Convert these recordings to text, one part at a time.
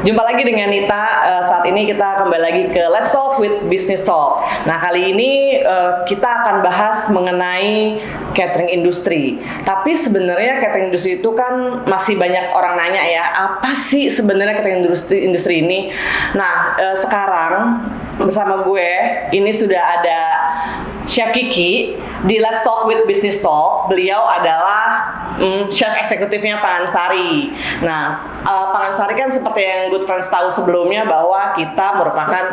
Jumpa lagi dengan Nita. Saat ini kita kembali lagi ke Let's Talk with Business Talk. Nah, kali ini kita akan bahas mengenai catering industri. Tapi sebenarnya catering industri itu kan masih banyak orang nanya ya, apa sih sebenarnya catering industri ini? Nah, sekarang bersama gue ini sudah ada Chef Kiki di Let's Talk with Business Talk. Beliau adalah chef eksekutifnya Pangansari. Nah, Pangansari kan seperti yang Good Friends tahu sebelumnya bahwa kita merupakan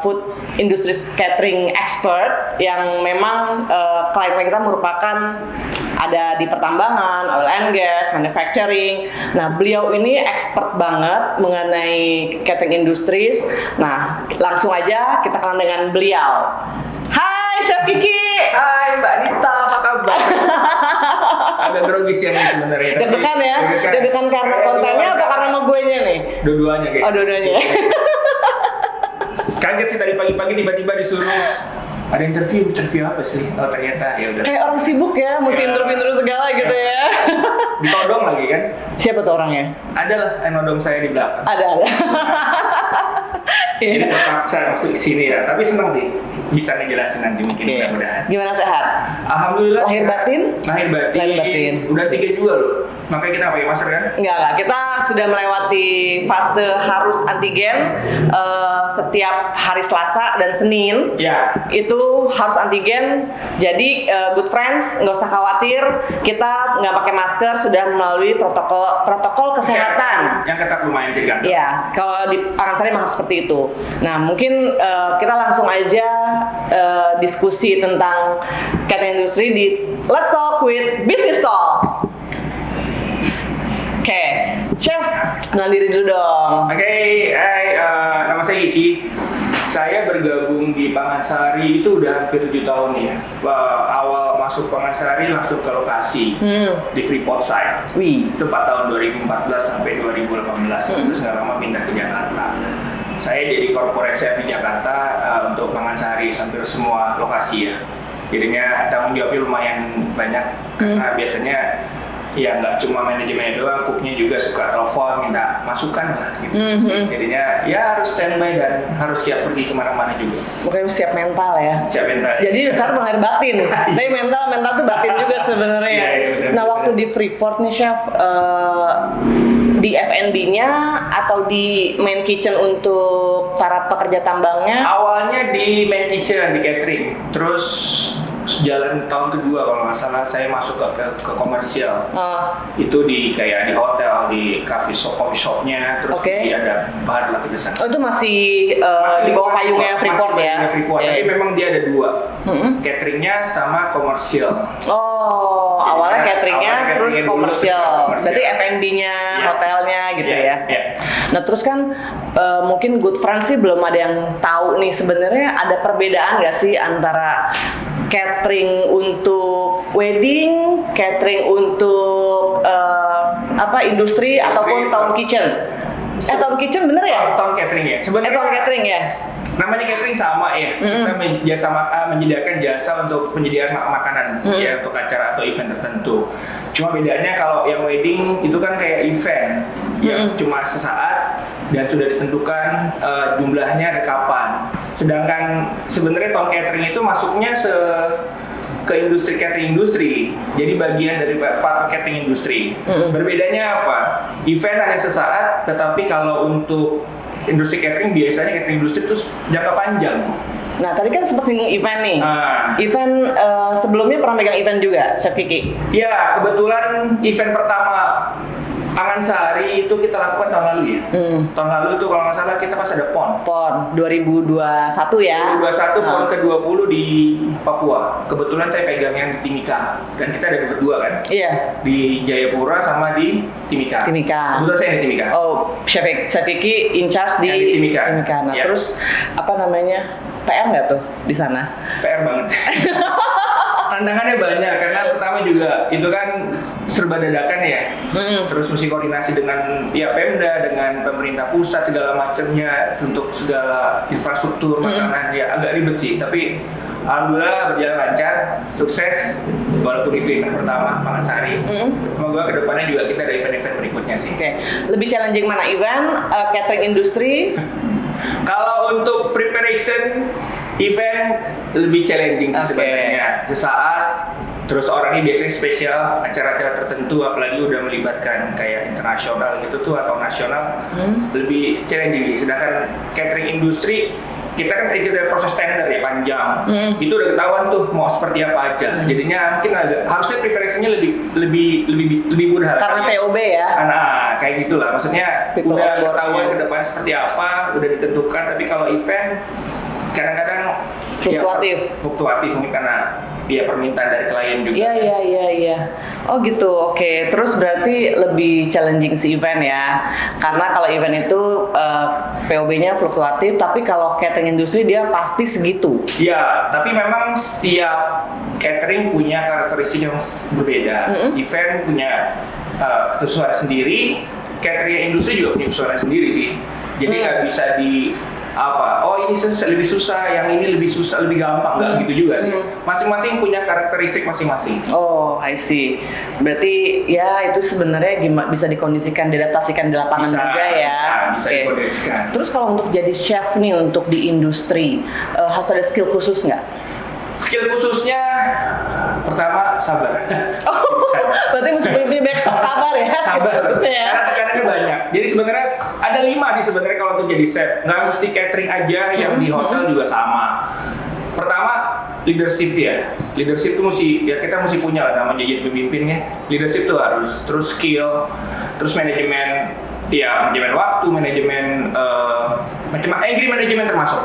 food industry catering expert yang memang klien-klien kita merupakan ada di pertambangan, oil and gas, manufacturing. Nah, beliau ini expert banget mengenai catering industries. Nah, langsung aja kita kenal dengan beliau. Hai Chef Kiki. Hai Mbak Nita, apa kabar? Agak grogi sih ini sebenarnya. Deg-degan ya? Deg-degan karena kontennya apa karena sama gue nya nih? Dua-duanya guys. Oh, dua-duanya. Kaget sih tadi pagi-pagi tiba-tiba disuruh ada interview apa sih? Oh ternyata ya udah. Kayak orang sibuk ya, mesti interview segala gitu ya. Ditodong lagi kan? Siapa tuh orangnya? Ada lah yang nodong saya di belakang. Ada. Jadi terpaksa masuk sini ya, tapi senang sih bisa ngejelasin nanti mungkin mudah-mudahan. Gimana sehat? Alhamdulillah. Lahir batin? Lahir batin. Udah 3 juga loh. Makanya kita pakai masker kan? Enggak. Kita sudah melewati fase harus antigen setiap hari Selasa dan Senin. Ya. Itu harus antigen. Jadi good friends nggak usah khawatir. Kita nggak pakai masker sudah melalui protokol kesehatan. Yang ketat lumayan sih kan? Iya. Kalau di Pangansari memang seperti itu. Nah mungkin kita langsung aja diskusi tentang catering industri di Let's Talk with Business Talk. Oke, Chef, kenal diri dulu dong. Oke, hai, nama saya Kiki. Saya bergabung di Pangansari itu udah hampir 7 tahun nih ya. Awal masuk Pangansari langsung ke lokasi di Freeport site. Wih. Itu 4 tahun 2014 sampai 2018. Terus nggak lama pindah ke Jakarta. Saya jadi corporate chef di Jakarta untuk Pangansari hampir semua lokasi ya. Jadinya tanggung jawabnya lumayan banyak karena biasanya ya nggak cuma manajemennya doang, cooknya juga suka telepon minta masukan lah gitu. Jadinya ya harus standby dan harus siap pergi kemana-mana juga. Mungkin siap mental ya. Siap mental. Jadi dasar lahir batin. Tapi mental tuh batin juga sebenarnya. Iya, nah waktu di Freeport nih Chef, di F&B-nya atau di main kitchen untuk para pekerja tambangnya? Awalnya di main kitchen di catering, terus jalan tahun kedua kalau nggak salah saya masuk ke komersial. Itu di kayak di hotel, di coffee shopnya, terus ada bar lah di sana. Oh itu masih di bawah payungnya Freeport ya? Freeport, tapi memang dia ada dua, cateringnya sama komersial. Oh, awalnya cateringnya terus komersial. Berarti F&B-nya, hotelnya gitu ya? Nah terus kan mungkin Good Friends sih belum ada yang tahu nih sebenarnya ada perbedaan nggak sih antara catering untuk wedding, catering untuk industri ataupun town kitchen. Town kitchen bener ya? Town catering ya. Sebenarnya town catering ya. Namanya catering sama ya. Kita menyediakan jasa untuk penyediaan makanan ya untuk acara atau event tertentu. Cuma bedanya kalau yang wedding itu kan kayak event yang cuma sesaat dan sudah ditentukan jumlahnya ada kapan. Sedangkan sebenarnya town catering itu masuknya ke industri catering industri. Jadi bagian dari part catering industri. Berbedanya apa? Event hanya sesaat, tetapi kalau untuk industri catering biasanya catering industri itu jangka panjang. Nah tadi kan sempat singgung event nih. Event sebelumnya pernah megang event juga, Chef Kiki? Ya kebetulan event pertama Pangansari itu kita lakukan tahun lalu ya. Tahun lalu itu kalau nggak salah kita pas ada PON 2021 ya. 2021 PON ke-20 di Papua. Kebetulan saya pegang yang di Timika dan kita ada berdua kan. Iya. Di Jayapura sama di Timika. Kebetulan saya di Timika. Oh, Chef Kiki in charge di Timika. Nah terus apa namanya? PR nggak tuh di sana? PR banget. Tantangannya banyak karena pertama juga itu kan serba dadakan ya. Terus mesti koordinasi dengan ya Pemda, dengan pemerintah pusat segala macamnya untuk segala infrastruktur makanan ya agak ribet sih. Tapi Alhamdulillah berjalan lancar, sukses. Walaupun itu event pertama Pangan Sari. Semoga kedepannya juga kita ada event-event berikutnya sih. Oke. Lebih challenging mana, event, catering industri? Kalau untuk preparation event lebih challenging sih sebenarnya. Sesaat, terus orangnya biasanya spesial, acara-acara tertentu, apalagi udah melibatkan kayak internasional gitu tuh atau nasional, lebih challenging. Sedangkan catering industri kita kan teringat dari proses tender ya panjang, itu udah ketahuan tuh mau seperti apa aja. Jadinya mungkin harusnya preparation-nya lebih mudah. Karena POB ya. Karena kayak gitulah, maksudnya People udah on board, ketahuan ya. ke depan seperti apa, udah ditentukan. Tapi kalau event kadang-kadang fluktuatif mungkin karena ya permintaan dari klien juga. Iya. Oh gitu, oke. Terus berarti lebih challenging si event ya. Karena kalau event itu POB-nya fluktuatif, tapi kalau catering industri dia pasti segitu. Ya, tapi memang setiap catering punya karakteristik yang berbeda. Event punya kesusahan sendiri, catering industri juga punya kesusahan sendiri sih. Jadi nggak bisa ini lebih susah, yang ini lebih susah, lebih gampang, nggak gitu juga sih. Masing-masing punya karakteristik masing-masing. Oh, I see. Berarti ya itu sebenarnya bisa dikondisikan, diadaptasikan di lapangan juga ya. Bisa Oke. dikondisikan. Terus kalau untuk jadi chef nih untuk di industri, harus ada skill khusus nggak? Skill khususnya pertama sabar. Oh, berarti mesti punya banyak stok sabar ya. Sabar. skill khususnya ya. Karena tekanannya banyak. Jadi sebenarnya ada 5 sih sebenarnya kalau untuk jadi chef. Nggak mesti catering aja, yang di hotel juga sama. Pertama leadership ya. Leadership itu kita mesti punya lah namanya jadi pemimpinnya. Leadership itu harus, terus skill, terus manajemen waktu, manajemen angry manajemen termasuk.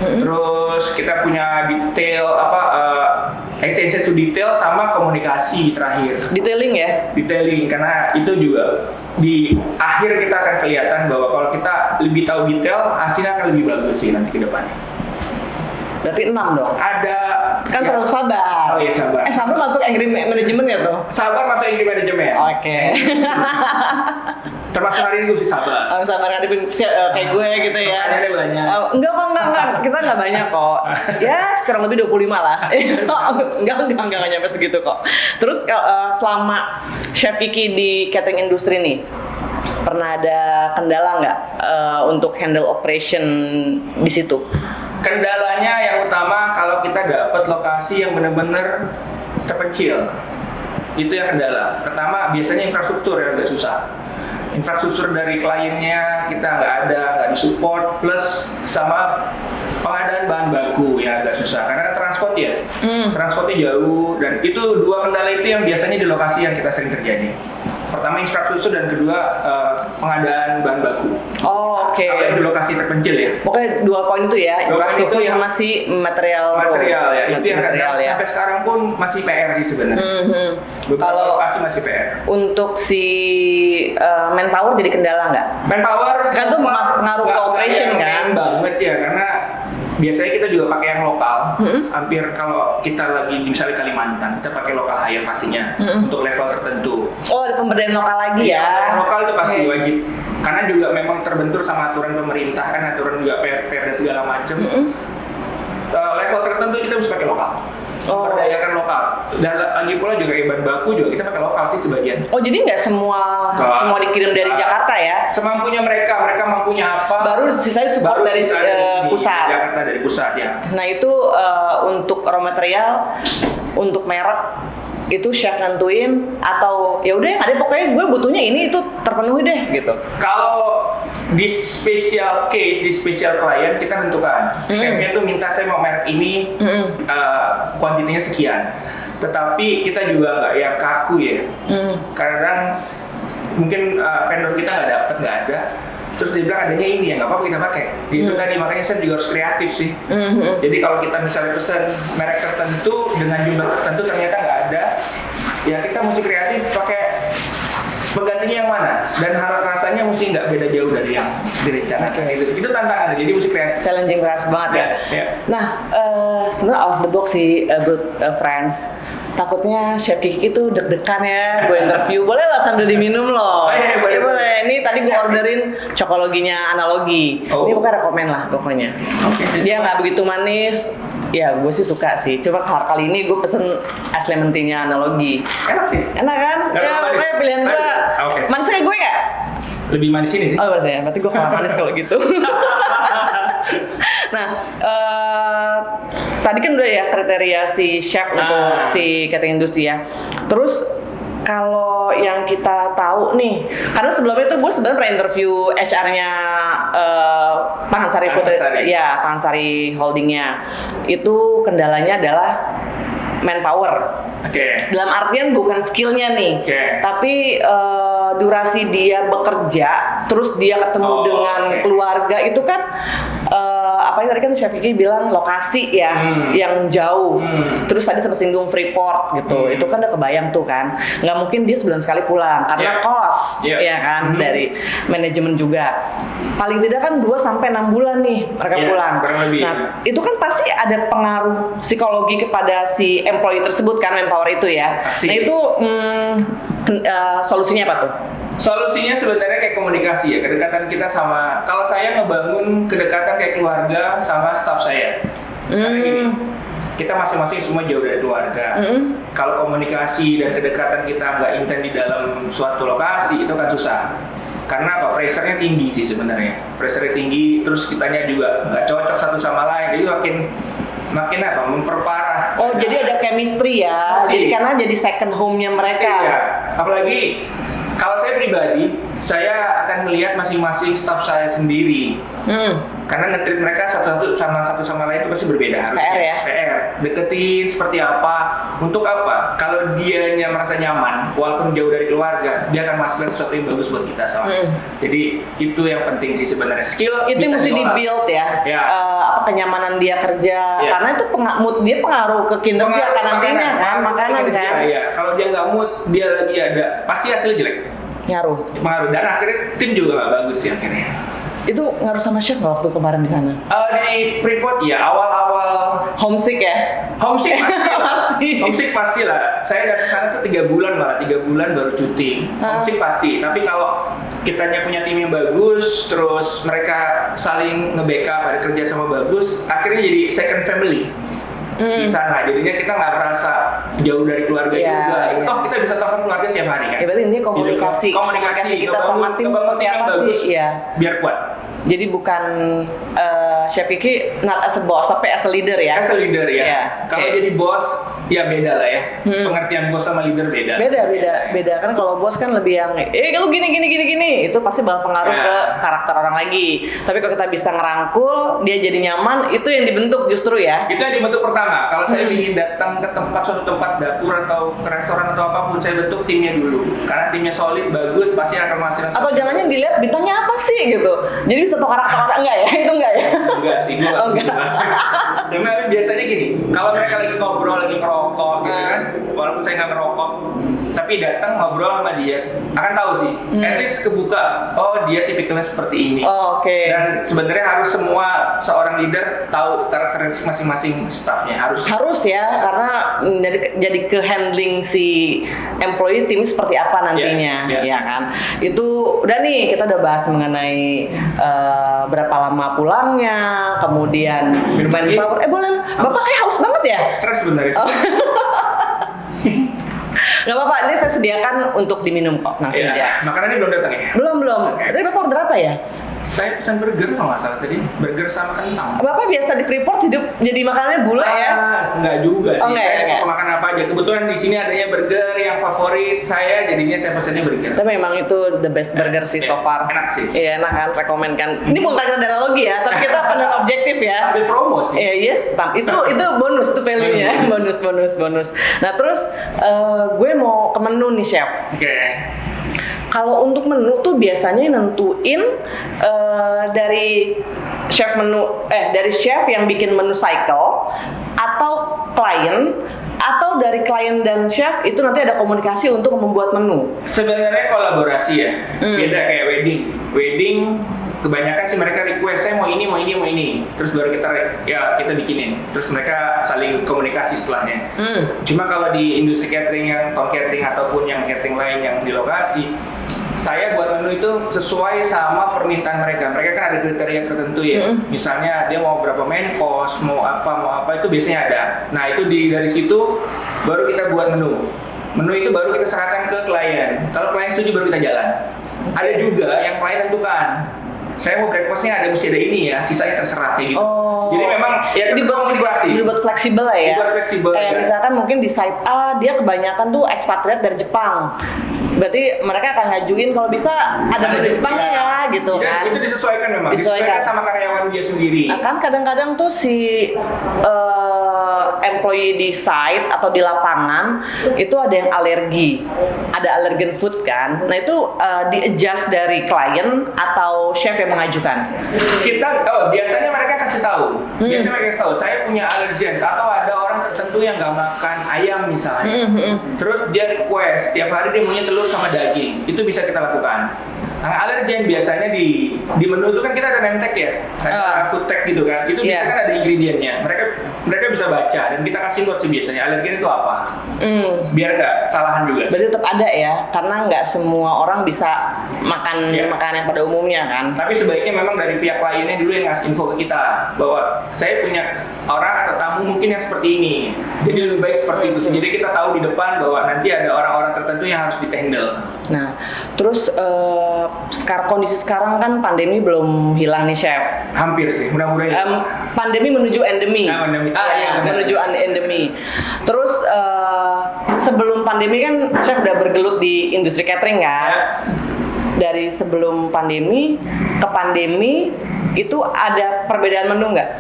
Terus kita punya detail attention to detail sama komunikasi terakhir. Detailing karena itu juga di akhir kita akan kelihatan bahwa kalau kita lebih tahu detail, hasilnya akan lebih bagus sih nanti ke depannya. Berarti 6 dong. Ada Kan terlalu sabar. Oh iya, sabar. Sabar masuk angry management ya tuh? Sabar masuk angry management. Oke. Termasuk hari ini gue sih sabar. Sabar ngadepin kayak gue gitu ya. Pertanyaannya banyak. Enggak. Kita nggak banyak kok. Ya, kurang lebih 25 lah. Enggak nyampe segitu kok. Terus selama Chef Iki di catering industri nih, pernah ada kendala nggak untuk handle operation di situ? Kendalanya yang utama kalau kita dapat lokasi yang benar-benar terpencil, itu yang kendala. Pertama biasanya infrastruktur yang agak susah. Infrastruktur dari kliennya kita nggak disupport, plus sama pengadaan bahan baku ya agak susah karena transport ya, transportnya jauh, dan itu 2 kendala itu yang biasanya di lokasi yang kita sering terjadi. Pertama infrastruktur dan kedua pengadaan bahan baku. Oh, oke. Apalagi di lokasi terpencil ya. Pokoknya 2 poin itu ya, infrastruktur itu sama si material ya, itu yang kadang ya. sampai sekarang pun masih PR sih sebenarnya. Beberapa Kalau lokasi masih PR. untuk si manpower jadi kendala nggak? Manpower Kan tuh ngaruh ke operation kan? Banget ya, karena biasanya kita juga pakai yang lokal. Hampir kalau kita lagi misalnya Kalimantan, kita pakai lokal hire pastinya untuk level tertentu. Oh, ada pemberdayaan lokal lagi ya? Yang lokal itu pasti wajib. Karena juga memang terbentur sama aturan pemerintah kan, aturan juga PR dan segala macam. Level tertentu kita harus pakai lokal. Memberdayakan lokal. Dan lagi pula juga bahan baku juga kita pakai lokal sih sebagian. Oh, jadi nggak semua dikirim dari Jakarta ya? Semampunya mereka mampunya apa? Baru sisanya support dari pusat. Jakarta dari pusat ya. Nah itu untuk raw material, untuk merek itu chef nentuin atau ya udah yang ada pokoknya gue butuhnya ini itu terpenuhi deh gitu. Kalau di special case, di special client kita tentukan. Chefnya tuh minta saya mau merek ini, kuantitinya sekian. Tetapi kita juga nggak yang kaku ya. Kadang mungkin vendor kita nggak ada. Terus dia bilang adanya ini ya nggak apa-apa kita pakai. Itu tadi makanya saya juga harus kreatif sih. Jadi kalau kita misalnya pesan merek tertentu dengan jumlah tertentu ternyata nggak ada, ya kita mesti kreatif pakai penggantinya yang mana dan rasanya mesti nggak beda jauh dari yang direncanakan. Itu tantangannya. Jadi mesti kreatif. Challenging keras banget ya. Nah sebenarnya out of the box sih, good friends. Takutnya Chef Kiki itu deg-degan ya, gue interview. Boleh lah sambil diminum loh. Boleh. Ini tadi gue orderin cokologinya analogi. Ini bukan rekomen lah pokoknya. Dia nggak begitu manis, Ya gue sih suka sih. Coba kali ini gue pesen es lemon tea-nya Analogi. Enak sih. Enak kan? Nggak Ya manis. pokoknya pilihan gue. Oke. Manis kayak gue nggak? Lebih manis ini sih. Oh ya, berarti gue kalah manis kalau gitu. Nah, tadi kan udah ya kriteria si chef untuk si catering industri ya. Terus kalau yang kita tahu nih, karena sebelumnya tuh gue sebenarnya pernah interview HR-nya Pangansari Putri, ya Pangansari Holdingnya. Itu kendalanya adalah manpower. Dalam artian bukan skillnya nih, tapi durasi dia bekerja, terus dia ketemu dengan keluarga itu kan apa yang tadi kan Chef Vicky bilang lokasi ya yang jauh. Terus tadi sempat singgung Freeport gitu, itu kan udah kebayang tuh kan, nggak mungkin dia sebulan sekali pulang karena kos, ya kan dari manajemen juga. Paling tidak kan 2 sampai 6 bulan nih mereka pulang. Nah itu kan pasti ada pengaruh psikologi kepada si employee tersebut kan, manpower itu ya. Pasti. Nah itu solusinya apa tuh? Solusinya sebenarnya kayak komunikasi ya, kedekatan kita sama, kalau saya ngebangun kedekatan kayak keluarga sama staff saya. Karena gini, kita masing-masing semua jauh dari keluarga. Kalau komunikasi dan kedekatan kita nggak intens di dalam suatu lokasi, itu kan susah. Karena apa? Pressure-nya tinggi sih sebenarnya. Pressure-nya tinggi, terus kitanya juga nggak cocok satu sama lain, jadi makin apa? Memperparah. Oh, jadi ada chemistry ya. Jadi karena jadi second home-nya mereka. Pasti, ya. Apalagi kalau saya pribadi, saya akan melihat masing-masing staff saya sendiri. Karena nge-treat mereka satu sama lain itu pasti berbeda harusnya. PR ya? PR. Deketin seperti apa, untuk apa? Kalau dianya merasa nyaman, walaupun jauh dari keluarga, dia akan menghasilkan sesuatu yang bagus buat kita soalnya. Jadi itu yang penting sih sebenarnya. Skill itu bisa mesti diolah. di-build ya. Apa kenyamanan dia kerja. Ya. Karena itu mood dia pengaruh ke kinerja kan nantinya kan, makanan kan. Iya, kalau dia nggak mood, dia lagi ada, pasti hasilnya jelek. Pengaruh, dan akhirnya tim juga nggak bagus sih akhirnya. Itu ngaruh sama chef nggak waktu kemarin di sana? Di Freeport ya, awal-awal homesick ya? Homesick pasti lah. Pasti. Homesick pasti lah. Saya dari sana tuh 3 bulan malah, 3 bulan baru cuti. Homesick pasti. Tapi kalau kitanya punya tim yang bagus, terus mereka saling nge-backup, ada kerja sama bagus, akhirnya jadi second family. Di sana, jadinya kita nggak merasa jauh dari keluarga juga. Toh kita bisa telepon keluarga setiap hari kan. Ya berarti intinya komunikasi kita sama tim seperti apa sih? Ya. Biar kuat. Jadi bukan Chef Vicky not as a boss, tapi as a leader ya? As a leader ya. Yeah. Kalau jadi bos, ya beda lah ya. Pengertian bos sama leader beda. Beda. Kan kalau bos kan lebih yang, kalau gini, itu pasti bakal pengaruh ke karakter orang lagi. Tapi kalau kita bisa ngerangkul, dia jadi nyaman, itu yang dibentuk justru ya? Itu yang dibentuk pertama. Kalau saya ingin datang ke suatu tempat dapur atau ke restoran atau apapun, saya bentuk timnya dulu. Karena timnya solid, bagus, pasti akan menghasilkan. Atau jangannya dilihat bintangnya apa sih gitu. Jadi bisa tahu karakter orang enggak ya? Itu enggak ya? Enggak sih, gue nggak gitu. Cuma biasanya gini, kalau mereka lagi ngobrol, lagi ngerokok gitu kan, walaupun saya nggak ngerokok, tapi datang ngobrol sama dia, akan tahu sih, at least kebuka, oh dia tipikalnya seperti ini. Dan sebenarnya harus semua seorang leader tahu karakteristik masing-masing staffnya, harus ya, karena jadi ke handling si employee tim seperti apa nantinya, ya kan? Itu udah nih, kita udah bahas mengenai berapa lama pulangnya, kemudian manpower. Boleh, Bapak kayak haus banget ya? Stres sebenarnya. Gak apa-apa, ini saya sediakan untuk diminum kok. Makanannya belum datang ya? Belum. Tadi Bapak order apa ya? Saya pesan burger kalau nggak salah tadi, burger sama kentang. Bapak biasa di Freeport hidup jadi makanannya bule ya? Enggak juga sih, saya suka makan apa aja. Kebetulan di sini adanya burger yang favorit saya, jadinya saya pesannya burger. Tapi memang itu the best burger sih so far. Enak sih. Iya enak kan, rekomen kan. Ini bukan karena analogi ya, tapi kita benar objektif ya. Ambil promo sih. Itu bonus, itu value-nya. bonus. Nah terus gue mau ke menu nih chef. Kalau untuk menu tuh biasanya nentuin dari chef yang bikin menu cycle, atau klien, atau dari klien dan chef itu nanti ada komunikasi untuk membuat menu. Sebenarnya kolaborasi ya, beda kayak wedding kebanyakan sih mereka request, saya mau ini, terus baru kita bikinin, terus mereka saling komunikasi setelahnya. Cuma kalau di industri catering yang top catering ataupun yang catering lain yang di lokasi, saya buat menu itu sesuai sama permintaan mereka. Mereka kan ada kriteria tertentu ya. Misalnya dia mau berapa main course, mau apa itu biasanya ada. Nah itu dari situ baru kita buat menu. Menu itu baru kita serahkan ke klien. Kalau klien setuju baru kita jalan. Ada juga yang klien tentukan. Saya mau breakfastnya mesti ada ini ya, sisanya terserah kayak gitu. Jadi memang ya dibuat fleksibel lah ya. Dibuat fleksibel. Kayak misalkan mungkin di site A dia kebanyakan tuh ekspatriat dari Jepang. Berarti mereka akan ngajuin kalau bisa ada dari Jepang ya gitu kan. Itu disesuaikan memang. Disesuaikan sama karyawan dia sendiri. Nah, kan kadang-kadang tuh si employee di site atau di lapangan itu ada yang alergi, ada allergen food kan. Nah itu di-adjust dari klien atau chef yang mengajukan. Biasanya mereka kasih tahu. Biasanya mereka kasih tahu. Saya punya alergen atau ada orang tertentu yang nggak makan ayam misalnya. Terus dia request tiap hari dia maunya telur sama daging. Itu bisa kita lakukan. Nah, alergen biasanya di menu itu kan kita ada name tag ya, ada food tag gitu kan. Itu biasanya kan ada ingredientnya. Mereka bisa baca dan kita kasih notes biasanya alergen itu apa. Biar nggak salahan juga. Berarti tetap ada ya, karena nggak semua orang bisa makan makanan yang pada umumnya kan. Tapi sebaiknya memang dari pihak kliennya dulu yang ngasih info ke kita bahwa saya punya orang atau tamu mungkin yang seperti ini. Jadi lebih baik seperti itu. Jadi kita tahu di depan bahwa nanti ada orang-orang tertentu yang harus di-handle. Nah, terus kondisi sekarang kan pandemi belum hilang nih chef. Hampir sih, mudah-mudahan. Pandemi menuju endemi. Menuju endemi. Terus sebelum pandemi kan chef udah bergelut di industri catering kan. Dari sebelum pandemi ke pandemi itu ada perbedaan menu nggak?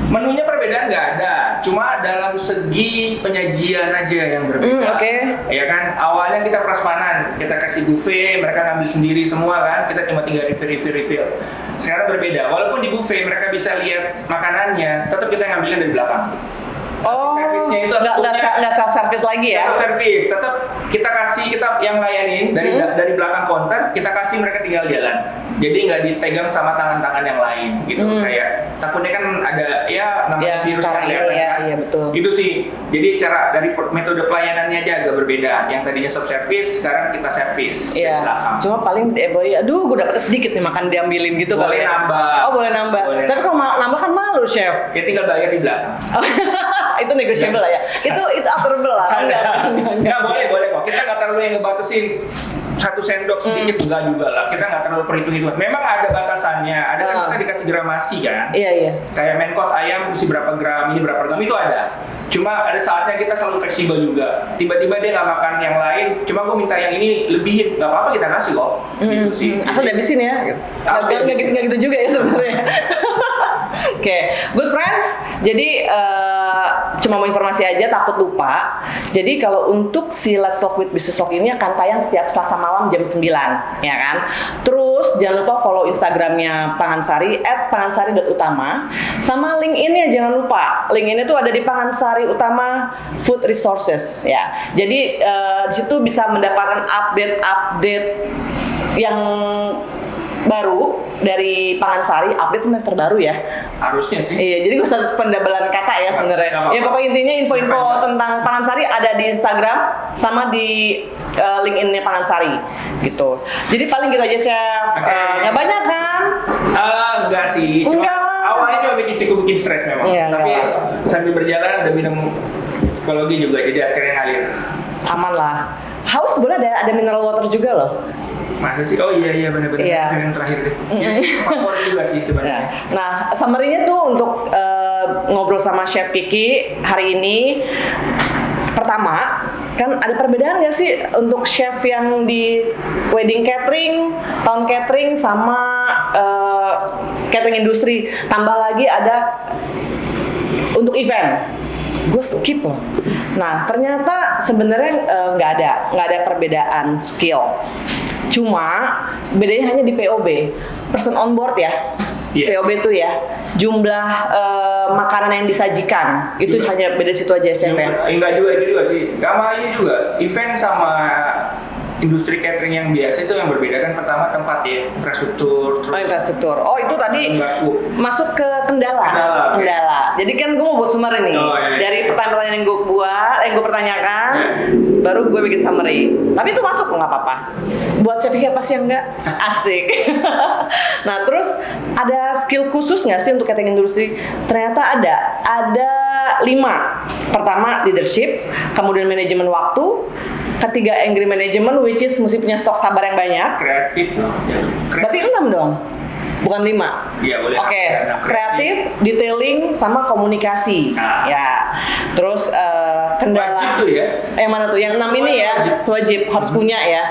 Menunya perbedaan nggak ada, cuma dalam segi penyajian aja yang berbeda. Ya kan, awalnya kita prasmanan, kita kasih buffet, mereka ngambil sendiri semua kan, kita cuma tinggal refill. Sekarang berbeda, walaupun di buffet mereka bisa lihat makanannya, tetap kita ngambilnya dari belakang. Servisnya itu nggak self service lagi ya? Self service, tetap kita yang layanin dari belakang counter, kita kasih mereka tinggal jalan. Jadi nggak dipegang sama tangan-tangan yang lain gitu. Kayak takutnya kan ada namanya virus yang kelihatan kan. Iya, betul. Itu sih. Jadi cara dari metode pelayanannya aja agak berbeda. Yang tadinya self service, sekarang kita service dari belakang. Cuma paling aduh gue dapet sedikit nih makan diambilin gitu. Boleh nambah. Boleh nambah. Tapi kalau nambah kan malu chef. Ya tinggal bayar di belakang. Itu negotiable lah ya. Itu aturable lah. Enggak boleh kok. Kita nggak terlalu yang ngebatasin 1 sendok sedikit enggak juga lah. Kita nggak terlalu perhitung-hitungan. Memang ada batasannya. Ada kan kita dikasih gramasi kan. Iya. Kayak main course ayam mesti berapa gram, ini berapa gram itu ada. Cuma ada saatnya kita selalu fleksibel juga. Tiba-tiba dia nggak makan yang lain, cuma gue minta yang ini lebihin, nggak apa-apa kita kasih kok. Gitu sih. Asal dihabisin ya. Nggak gitu juga ya sebenarnya. Oke, good friends. Jadi cuma mau informasi aja, takut lupa. Jadi kalau untuk si Let's Talk with Business Talk ini akan tayang setiap Selasa malam jam 9, ya kan? Terus jangan lupa follow Instagramnya Pangansari @pangansari.utama, sama link ini ya jangan lupa. Link ini tuh ada di Pangansari Utama Food Resources ya. Jadi di situ bisa mendapatkan update yang baru dari Pangansari, update yang terbaru ya. Harusnya sih. Iya, jadi gak usah pendabelan kata ya sebenarnya. Ya pokoknya intinya info-info tentang Pangansari ada di Instagram sama di LinkedIn-nya Pangansari gitu. Jadi paling gitu aja chef. Nggak banyak kan? Enggak sih. Cuma awalnya cuma bikin stres memang. Tapi sambil berjalan udah minum psikologi juga, jadi akhirnya ngalir. Aman lah. Haus boleh ada mineral water juga loh. Masa sih? Oh iya benar-benar. Yang terakhir deh. Favorit juga sih sebenarnya. Nah, summary-nya tuh untuk ngobrol sama Chef Kiki hari ini. Pertama, kan ada perbedaan nggak sih untuk chef yang di wedding catering, town catering, sama catering industri? Tambah lagi ada untuk event. Gue skip loh. Nah, ternyata sebenarnya nggak ada perbedaan skill. Cuma bedanya hanya di POB, person on board ya. POB itu ya, jumlah makanan yang disajikan itu hanya beda situ aja chef ya. Enggak juga itu juga sih. Sama ini juga event sama industri catering yang biasa itu yang berbeda kan pertama tempat ya, infrastruktur, terus Infrastruktur. Oh itu tadi bahan baku. masuk ke kendala. Kendala, oke. Kendala. Jadi kan gue mau buat summary nih. Oh, iya. Dari pertanyaan yang gue buat, yang gue pertanyakan, baru gue bikin summary. Tapi itu masuk nggak apa-apa. Buat chef apa sih yang enggak? Asik. Nah terus ada skill khusus nggak sih untuk catering industri? Ternyata ada. Ada 5. Pertama leadership, kemudian manajemen waktu, ketiga angry management, which is mesti punya stok sabar yang banyak. Kreatif loh. Ya, Berarti 6 dong, bukan 5. Iya, boleh. Oke, Ada kreatif, detailing, sama komunikasi. Nah. Ya, terus kendala. Wajib tuh ya. Yang mana tuh? Yang 6 ini ya, wajib harus punya ya.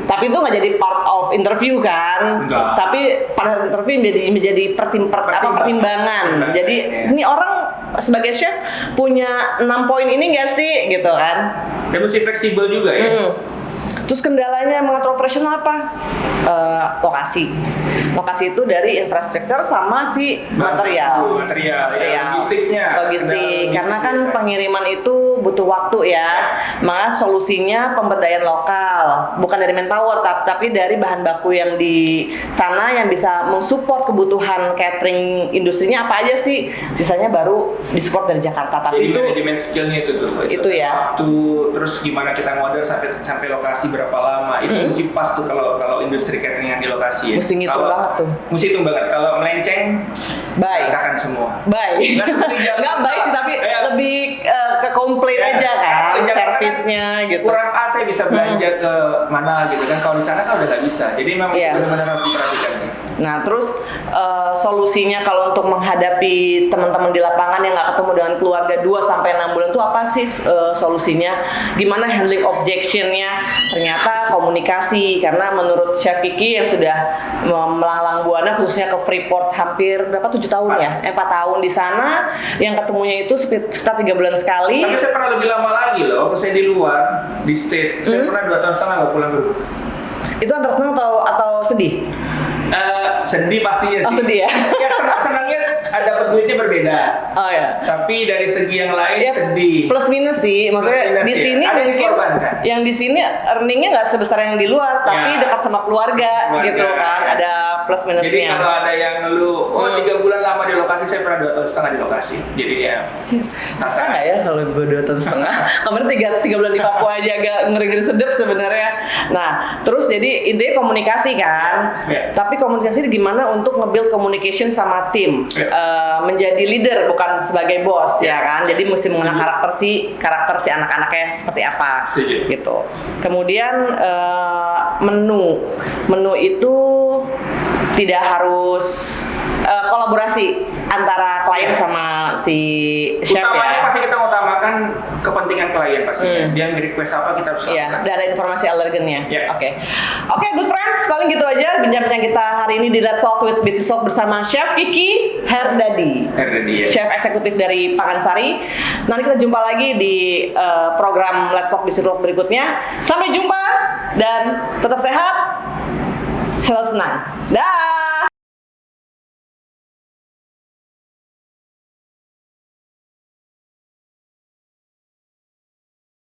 Tapi itu nggak jadi part of interview kan? Enggak. Tapi pada interview menjadi pertimbangan. Jadi ya. ini orang sebagai chef punya 6 poin ini nggak sih, gitu kan? Dan mesti fleksibel juga ya. Terus kendalanya mengatur operasional apa? Lokasi. Lokasi itu dari infrastruktur sama si material. Material, ya, logistiknya. Logistik. Karena kan biasa. pengiriman itu butuh waktu ya. Maka solusinya pemberdayaan lokal, bukan dari manpower, tapi dari bahan baku yang di sana yang bisa mensupport kebutuhan catering industrinya apa aja sih. Sisanya baru disupport dari Jakarta. Tapi Jadi itu manajemen skillnya itu tuh. Itu ya. Waktu, terus gimana kita ngorder sampai lokasi berapa lama itu mesti pas tuh kalau industri catering yang di lokasi ya. Mesti ngitung banget tuh. Mesti hitung banget. Kalau melenceng, Bye. katakan semua. Baik. Nggak seperti Jakarta. Nggak baik sih, tapi Iya. lebih ke komplain Ya, aja kan, kalau di Jakarta servisnya gitu. Kurang A saya bisa belanja ke mana gitu kan. Kalau di sana kan udah nggak bisa. Jadi memang Iya. benar-benar harus diperhatikan. Nah, terus solusinya kalau untuk menghadapi teman-teman di lapangan yang nggak ketemu dengan keluarga 2-6 bulan itu apa sih solusinya? Gimana handling objectionnya? Ternyata komunikasi, karena menurut Chef Kiki yang sudah melanglang buana khususnya ke Freeport hampir berapa 7 tahun ya? 4 tahun di sana, yang ketemunya itu sekitar 3 bulan sekali. Tapi saya pernah lebih lama lagi loh. Waktu saya di luar, di state, saya pernah 2 tahun setengah nggak pulang ke rumah. Itu antar senang atau sedih? Sedih pastinya sih. Oh, sedih ya? Ya senangnya dapat duitnya berbeda. Oh ya. Tapi dari segi yang lain Ya, sedih. plus minus sih, maksudnya Plus minus di ya. sini Ada yang mungkin dikorbankan. yang di sini earningnya nggak sebesar yang di luar, tapi Ya. dekat sama keluarga, Keluarga. gitu kan, ada plus Jadi minusnya. kalau ada yang ngeluh, 3 bulan lama di lokasi, saya pernah 2 tahun setengah di lokasi. Jadi ya Bisa nggak ya kalau gue 2 tahun setengah? Kemarin 3 bulan di Papua aja agak ngeri-ngeri sedep sebenarnya. Nah, terus jadi intinya komunikasi kan, Ya. tapi komunikasi gimana untuk nge-build communication sama tim, Ya. menjadi leader bukan sebagai bos ya kan. Jadi mesti mengenal Setuju. karakter si anak-anaknya seperti apa. Setuju. Gitu. Kemudian menu itu tidak harus kolaborasi antara klien sama si chef utamanya ya. pasti kita utamakan kepentingan klien pastinya. Dia nge-request apa kita harus Iya, lakukan. dan ada informasi alergennya. Ya. Oke, good friends, paling gitu aja bincang-bincang kita hari ini di Let's Talk with Business Talk bersama Chef Kiki Herdadi. Herdadi, ya. Chef eksekutif dari Pakansari. Nanti kita jumpa lagi di program Let's Talk Business Talk berikutnya. Sampai jumpa dan tetap sehat, selalu senang. Dah.